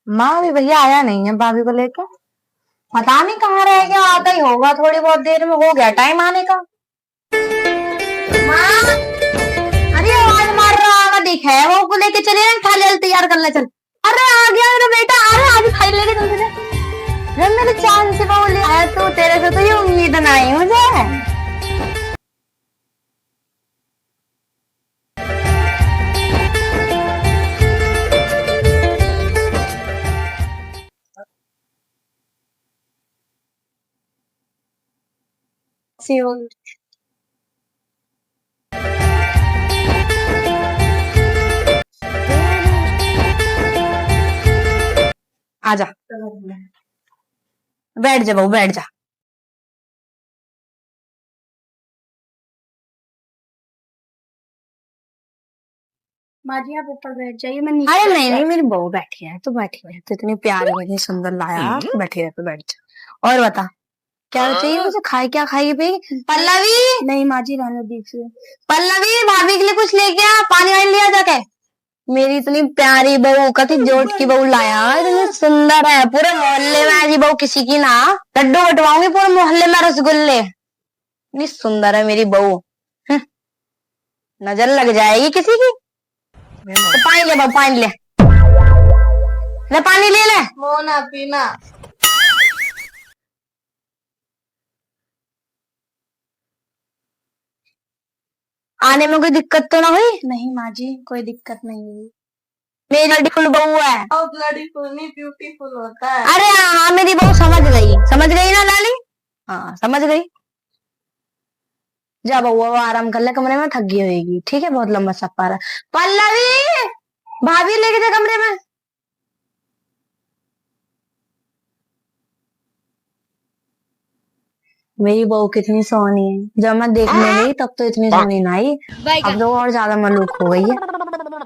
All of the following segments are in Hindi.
माँ भी भैया आया नहीं है भाभी को लेकर। पता नहीं कहाँ रह गया, आता ही होगा थोड़ी बहुत देर में, हो गया टाइम आने का। माँ, अरे आवाज मार रहा होगा, दिख है वो को लेके चले ना, थाली तैयार कर ले चल। अरे आ गया मेरा बेटा, अरे आज खाई लेके चल चले। जब मेरे चांद से बोल है तो तेरे से तो ये उम्मीद नहीं मुझे। आजा, बैठ जा बहू, बैठ जा। माँ जी आप ऊपर बैठ जाइए, मैं नीचे। अरे नहीं नहीं, मेरी बहू बैठी है, तू बैठी है, तो इतनी प्यारी इतनी सुंदर लाया, तू बैठी है, तू बैठ जा। और बता क्या चाहिए मुझे, खाए क्या खाएगी पिएगी? पल्लवी, नहीं माँ जी रहने दीजिए। पल्लवी भाभी के लिए कुछ लेके आ, पानी वानी लिया जाके। मेरी इतनी प्यारी बहू, कति जोट की बहू लाया, इतनी सुंदर है, पूरे मोहल्ले में ऐसी बहू किसी की ना। लड्डू बटवाऊंगी पूरे मोहल्ले में, रसगुल्ले। इतनी सुंदर है मेरी बहू, नजर लग जाएगी किसी की। तो पानी ले बहू, पानी ले, ले पानी ले ले। मोना पीना। आने में कोई दिक्कत तो ना हुई? नहीं माँ जी कोई दिक्कत नहीं हुई। मेरी ब्यूटीफुल बहू है। और ब्यूटीफुल नहीं ब्यूटीफुल होता है। अरे हाँ, मेरी बहू समझ गई ना लाली? हाँ समझ गई। जा बहू अब आराम कर ले कमरे में, थक गई होगी, ठीक है, बहुत लंबा सफर है। पल्लवी भाभी लेके जा कमरे में। मेरी बहू कितनी सोहनी है, जब मैं देखने गई तब तो इतनी सोहनी ना आई, अब तो और ज्यादा मलूक हो गई है।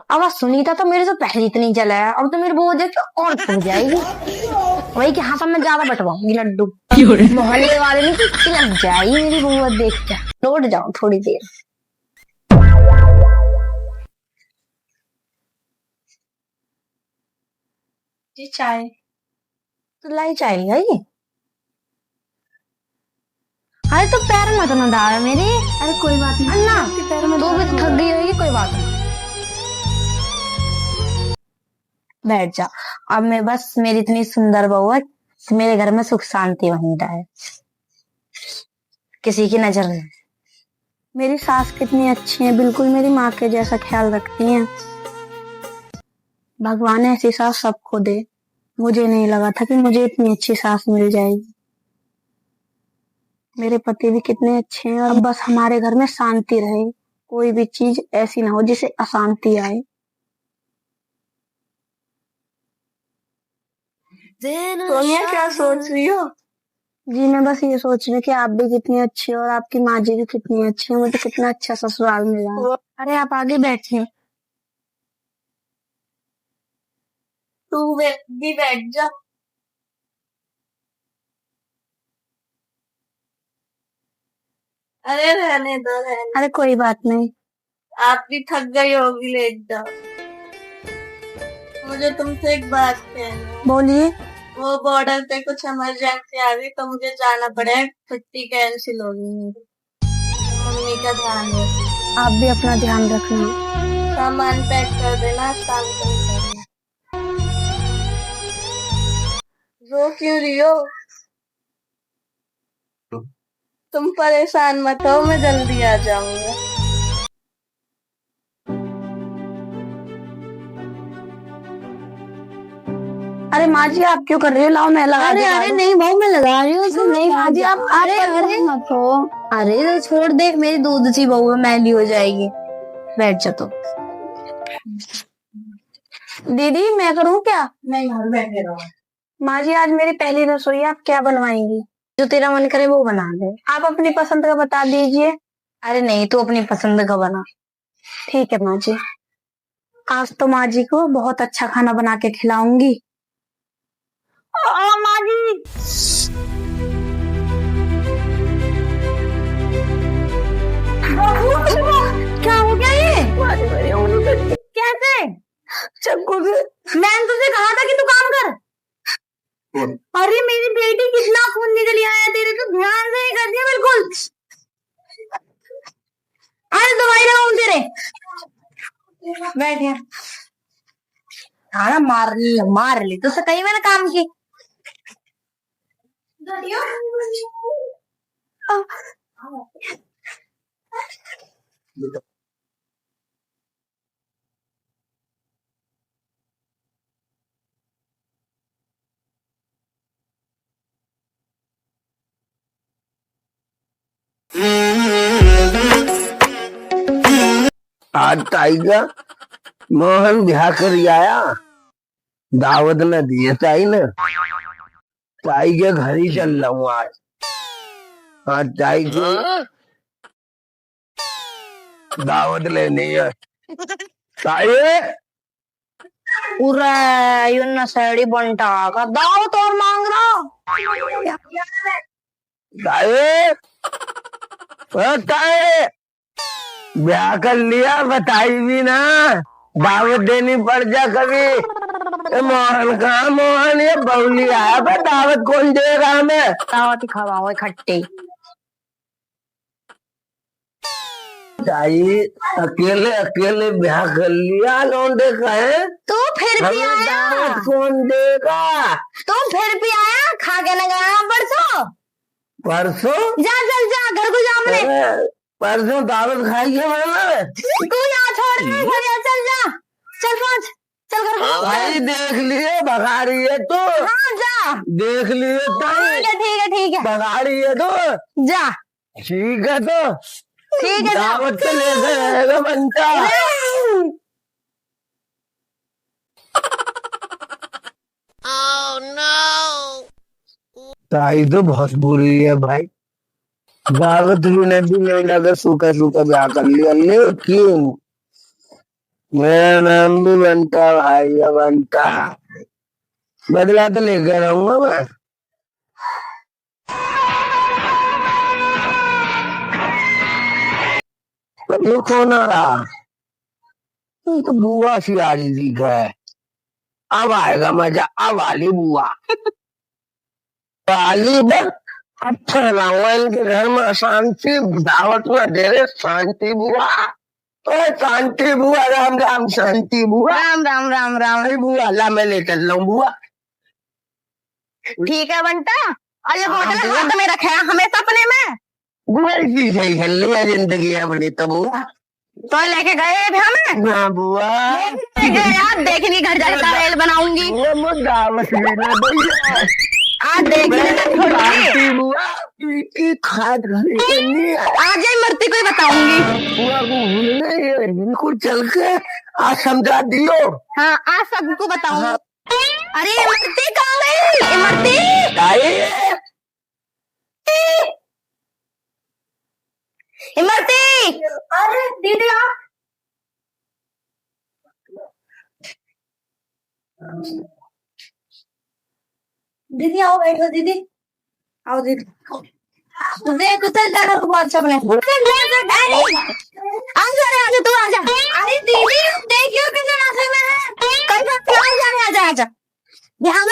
अब सुनीता तो मेरे से पहले इतनी जला है, अब तो मेरी बहू देख के और खो जाएगी। वही कि हाँ सब मैं ज्यादा बंटवाऊंगी लड्डू, मोहल्ले वाले नहीं कि लग जाएगी मेरी बहू देख के। लौट जाओ थोड़ी देर। जी चाय। तो लाई चाय लिया। अरे तो पैर मत ना डाल मेरी। अरे कोई बात नहीं अन्ना, पैर में तू भी थक गई होगी, कोई बात नहीं, बैठ जा। अब मैं बस, मेरी इतनी सुंदर बहू है, मेरे घर में सुख शांति वहीं रहे, किसी की नजर नहीं। मेरी सास कितनी अच्छी है, बिल्कुल मेरी माँ के जैसा ख्याल रखती हैं। भगवान ऐसी सास सबको दे। मुझे नहीं लगा था कि मुझे इतनी अच्छी सास मिल जाएगी। मेरे पति भी कितने अच्छे हैं, और बस हमारे घर में शांति रहे, कोई भी चीज ऐसी ना हो जिसे अशांति आए। सोनिया क्या सोच रही हो? जी मैं बस ये सोच रही हूँ कि आप भी कितनी अच्छी हो और आपकी माँ जी भी कितनी अच्छी है, मुझे कितना अच्छा ससुराल मिला। अरे आप आगे बैठिए। तू भी बैठ जा। अरे रहने दो, रहने। अरे कोई बात नहीं, आप भी थक गई होगी, लेट जाओ। मुझे तुमसे एक बात कहनी। बोलिए। वो बॉर्डर पे कुछ इमरजेंसी आ गई तो मुझे जाना पड़ेगा, छुट्टी कैंसिल होगी मेरी। मम्मी का ध्यान रखना। आप भी अपना ध्यान रखना। सामान पैक कर देना, शाम को निकलना। रो क्यों रही हो? तुम परेशान मत हो, मैं जल्दी आ जाऊंगा। अरे माँ जी आप क्यों कर रही हो, लाओ मैं लगा। अरे नहीं बहू, मैं लगा रही हूँ। नहीं माँ जी आप अरे मत हो। अरे तो छोड़, देख मेरी दूध सी बहू है, मैली हो जाएगी, बैठ जा। तो दीदी मैं करूँ क्या? नहीं बैठे रहो। माँ जी आज मेरी पहली रसोई, आप क्या बनवाएंगी? जो तेरा मन करे वो बना दे। आप अपनी पसंद का बता दीजिए। अरे नहीं, तू अपनी पसंद का बना। ठीक है माँ जी, आज तो माँ जी को बहुत अच्छा खाना बना के खिलाऊंगी। माँ जी क्या हो गया ये? कैसे? चक्कू से मैंने तुझे कहा था कि तू काम कर। अरे मेरी बेटी कितना खून निकल आया तेरे, तो ध्यान से ही कर दिया बिल्कुल। अरे दवाई लगाऊं तेरे, बैठ यार। हाँ मार ली तो कहीं मैंने काम की। आज टाइगर मोहन ब्याह कर आया, दावत न दिए ताई ने। ताई के घर ही चल रहा हूँ आज। हाँ ताई की दावत लेनी है। ताई पूरा यो नशेड़ी बंटा का दावत और मांग रहा। ताई ताई ब्याह कर लिया, बताई भी ना, दावत देनी पड़ जा कभी। मोहन कहा, मोहन ये बउली आया, पर दावत कौन देगा हमें? दावत ही खवाओ खट्टे। ताई अकेले अकेले ब्याह कर लिया, लौंडे का है तो फिर भी हमें आया, दावत कौन देगा? तो फिर भी आया, खा के न गया परसों। परसों जा चल जा, घर को जा अपने। परसों दावत खाई है मैंने। तू यहाँ छोड़ दे, घर जा, चल जा, चल पहुंच, चल घर को। भाई देख लिए भगा रही है तो। हाँ जा, देख लिए तो। ठीक है भगा रही है तो जा, ठीक है तो ठीक है दावत से लेकर आएगा बनता। ताई तो बहुत बुरी है भाई, दावत भी नहीं लगा, सूखा सूखा ब्याह कर लिया। लेकिन मेरा नाम भी बनता भाई, बनता बदला तो लेकर रहूंगा मैं। ये कौन आ रहा? ये तो बुआ सी आ रही थी है। अब आएगा मजा, अब आली बुआ आली बस। अच्छा लाऊंगा इनके घर में शांति, दावत में दे रहे शांति बुआ। शांति बुआ, राम राम शांति बुआ। राम राम राम राम। अरे बुआ अल्लाह मैं लेकर लाऊं बुआ। ठीक है बंटा, और ये बोतल हाथ में रखे हमें सपने में। बुआ की सही कर लिया जिंदगी अपनी तो बुआ। तो लेके गए थे हमें। हाँ बुआ यार देखनी, घर जाकर दाल बनाऊंगी। दावत लेना भैया, आज देखने बुआ की खाद आज ही मरती को ही बताऊंगी। बुआ को इनको चल के आज समझा दियो। हाँ आज सबको बताऊंगा। अरे इमरती कहाँ गई? इमरती, इमरती। अरे दीदी आप, दीदी आओ, बैठो दीदी, आओ दीदी। देख चल जा घर को, बहुत सब ने। आजा तू आजा। अरे दीदी देखियो किसी रास्ते में है, कहीं आजा आजा। ध्यान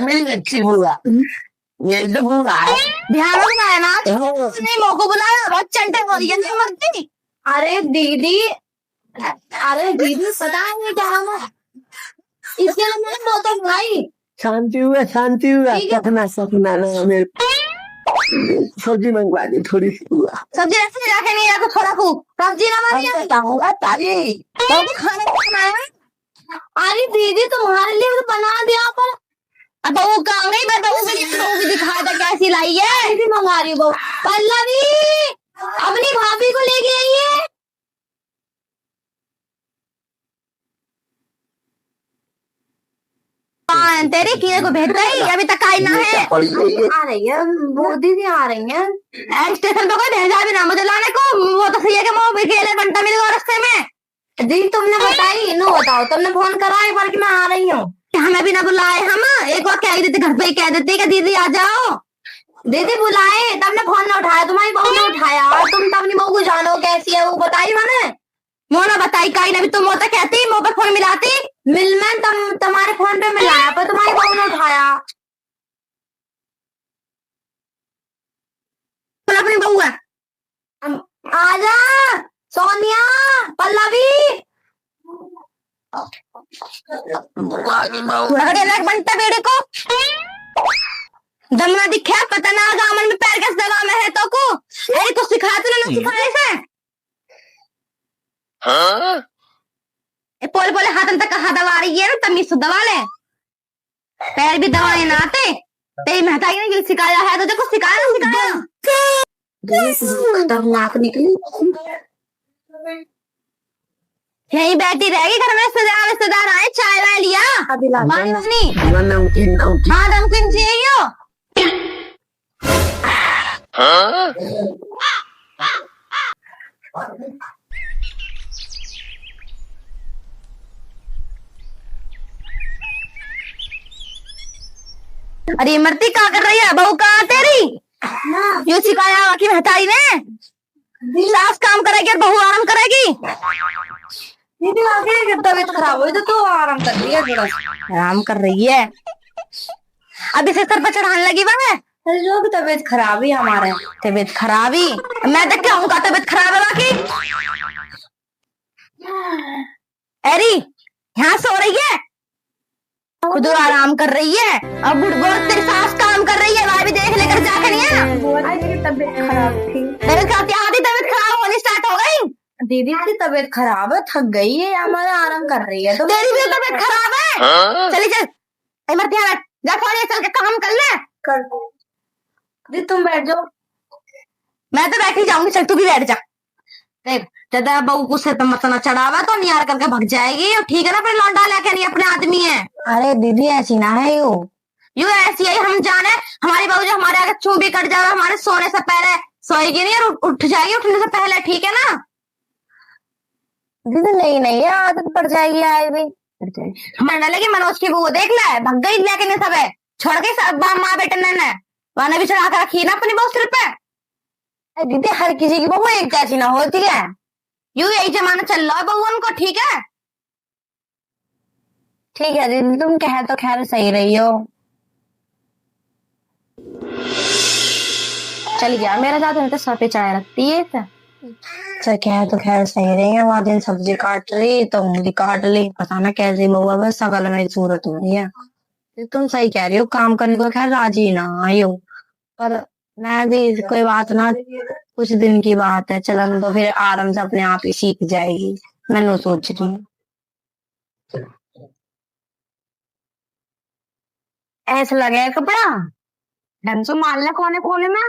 मेरी अच्छी बुआ, ये तो बुआ है। ध्यान रखना है ना, नहीं मोको बुलाया, बहुत चंटे हो रही है मरती। अरे दीदी पता है क्या है, इसके लिए मैंने बोतल बुलाई। शांति हुआ सपना ना मेरे। सब्जी मंगवा दी थोड़ी सी बुआ। सब्जी रखी रखे नहीं रखो, थोड़ा खूब सब्जी ना मारिए बताऊंगा तारी तो खाना बनाया। अरे दीदी तुम्हारे लिए तो बना दिया, पर अब वो कहाँ गई? मैं बहू भी दिखा था कैसी लाई है। मंगा रही बहू पल्लवी, अपनी भाभी को लेके आई है। तेरे कीड़े को भेज रही, अभी तक आई ना है। आ रही है वो दीदी, आ रही है। स्टेशन पे कोई भेजा भी ना मुझे लाने को, वो तो सही है कि मैं अकेले बंटा मिल गया रास्ते में। दीदी तुमने बताई नो, बताओ तुमने फोन करा एक बार कि मैं आ रही हूँ। हमें भी ना बुलाए, हम एक बार कह देते, घर पे ही कह देते कि दीदी आ जाओ। दीदी बुलाए, तब ने फोन ना उठाया, तुम्हारी बहू ने उठाया, और तुम तो अपनी बहू को जानो कैसी है वो बताई मैंने। मोना बताई काई ना भी तुम होता कहती मुंह पर फोन मिलाती। मिल मैं तुम्हारे फोन पे मिलाया पर तुम्हारी बहू ने उठाया। बोल अपनी बहू है। आजा सोनिया पल्लवी बनता बेड़े को दम ना दिखे पता ना दामन में पैर कैसे दबा में है तो को अरे तो सिखा तो ना सिखाए से पोले पोले हाथ तक कहा दबा रही है ना तमीज से दबा ले पैर भी दबाने ना आते तेरी महताई ने सिखाया है तो देखो सिखाया ना सिखाया खतरनाक निकली यही बैठी रहेगी घर में रिश्तेदार आए चाय वाय लिया अभी नमकीन हाँ नमकीन चाहिए अरे मरती क्या कर रही है बहू कहाँ तेरी यो सिखाया कि महताई ने सास काम करेगी और बहू आराम करेगी। दीदी आगे तबीयत खराब हुई तो आराम कर रही है थोड़ा आराम कर रही है अभी से सर पर चढ़ाने लगी वह जो भी तबीयत खराब ही हमारे तबीयत खराब ही मैं तो क्या हूँ का तबीयत खराब है बाकी एरी यहाँ सो रही है खुद आराम कर रही है अब बुढ़बो तेरी सास काम कर रही है वह भी देख लेकर जाकर नहीं तबीयत खराब थी तबीयत खराब होनी स्टार्ट हो गई। दीदी की तबीयत खराब है थक गई है हमारा आराम कर रही है तो तेरी भी तबीयत खराब है चली चल इमरती जा फोन चल के काम कर ले कर दीदी तुम बैठ जाओ मैं तो बैठ ही जाऊंगी चल तू भी बैठ जा देख ज्यादा बहू को सिर पे मत चढ़ावा तो नियार करके भग जाएगी ठीक है ना फिर लौंडा लेके नहीं अपने आदमी है। अरे दीदी ऐसी ना है यू ऐसी है हम जाने हमारी बहू जो हमारे आगे चूं भी कट जाए हमारे सोने से पहले सोएगी नहीं और उठ जाएगी उठने से पहले ठीक है ना। दीदी नहीं नहीं आदत पड़ जाएगी आए भी मरने लगी मनोज की वो देख ले भग गई लेके नहीं सब है छोड़ के सब माँ बेटे ने वाने भी चढ़ा कर रखी ना अपनी बहू सिर पे। दीदी हर किसी की बहू एक जैसी ना होती है यू यही जमाना चल रहा है बहू उनको ठीक है दीदी तुम कह तो खैर सही रही हो चल गया मेरा ज्यादा तो सर पे चाय रखती है सर कह तो खैर सही रही है वहां दिन सब्जी काट रही तो उंगली काट ली पता ना कैसे बउआ बस सकल मेरी सूरत हो रही है। तुम सही कह रही हो काम करने को खैर राजी ना आई हो पर मैं भी कोई बात ना कुछ दिन की बात है चलन तो फिर आराम से अपने आप ही सीख जाएगी मैंने सोच रही हूँ। ऐसा लगे कपड़ा ढंग से मान ले कोने कोने में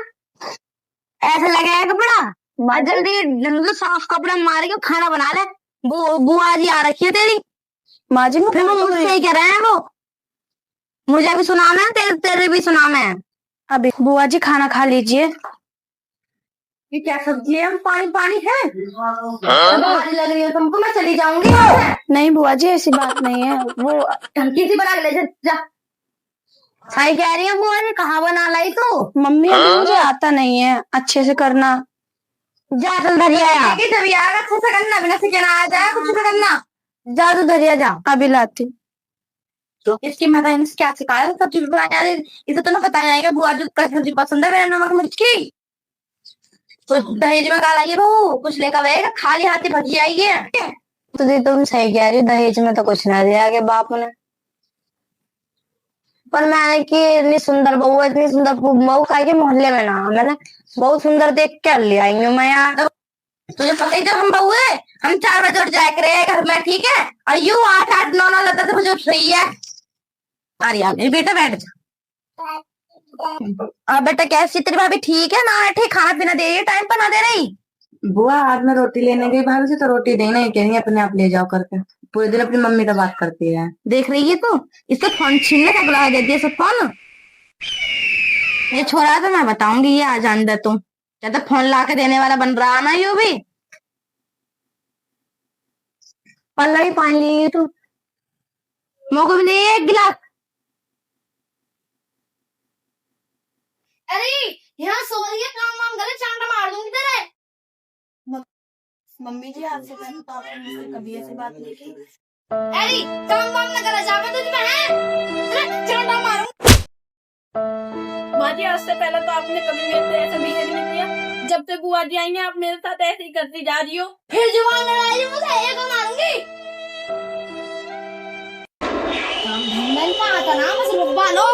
ऐसा लगे कपड़ा जल्दी जल्दी साफ कपड़ा मार के खाना बना ले बुआ जी आ रखी है तेरी माँ जी फिर वो मुझसे कह रहे हैं वो मुझे भी सुनाना है तेरे भी सुनाना है। अभी बुआ जी खाना खा लीजिए ये क्या सब्जी है पानी पानी है लग रही है तुमको मैं चली जाऊंगी नहीं बुआ जी ऐसी बात नहीं है वो ढंकी सी बना के ले जा सही कह रही है बुआ ने कहाँ बना लाई तो मम्मी अभी मुझे आता नहीं है अच्छे से करना जा चल धरिया अच्छे से करना बिना से कहना आ जाए कुछ से करना जा तो धरिया जा अभी लाती तो इसकी माता ने क्या सिखाया सब्जी बनाने इसे तो ना पता जाएगा बुआ जो सब्जी पसंद है मेरा नमक मिर्च की कुछ दहेज में काला ये बहू कुछ लेकर आएगा खाली हाथी भगी आएगी तो दी तुम सही कह रही दहेज में तो कुछ ना दिया आगे बाप ने पर मैंने की इतनी सुंदर बहू इतनी सुंदर बहू का के मोहल्ले में ना मैंने बहुत सुंदर देख कर ले आई हूँ मैं यार तुझे पता ही जब हम बहू है हम 4 बजे उठ जाया करे घर में ठीक है और यू 8-8-9 10 बजे उठ रही है। अरे यार बेटा बैठ जा बेटा कैसी तेरी भाभी ठीक है ना ठीक खाना पीना दे रही है टाइम पर ना दे रही बुआ आज मैं रोटी लेने गई भाभी से तो रोटी देना ही कहेंगे अपने आप ले जाओ करके पूरे दिन अपनी मम्मी का बात करती है देख रही है तो इससे फोन छीनने का बुला देती है सब फोन ये छोरा तो मैं बताऊंगी ये आज अंदर तुम ज्यादा फोन ला के देने वाला बन रहा ना यू भी पल्ला ही पानी ली तू मोको भी नहीं एक गिलास अरे यहाँ सो रही है काम वाम करे चांटा मार दूंगी तेरे मम्मी जी आपसे पहले तो आपने मुझसे कभी ऐसी बात नहीं की। अरे काम वाम ना करा जावे तुझ में है, चंडा मारूं। माँ जी आज से पहले तो आपने कभी मेरे से ऐसा बिहेव नहीं किया, जब से बुआ जी आई हैं आप मेरे साथ ऐसे ही करती जा रही हो। फिर जवान लड़ाई है मुझे एक मारूंगी। काम धंधा नहीं आता ना, बस लोग बालो।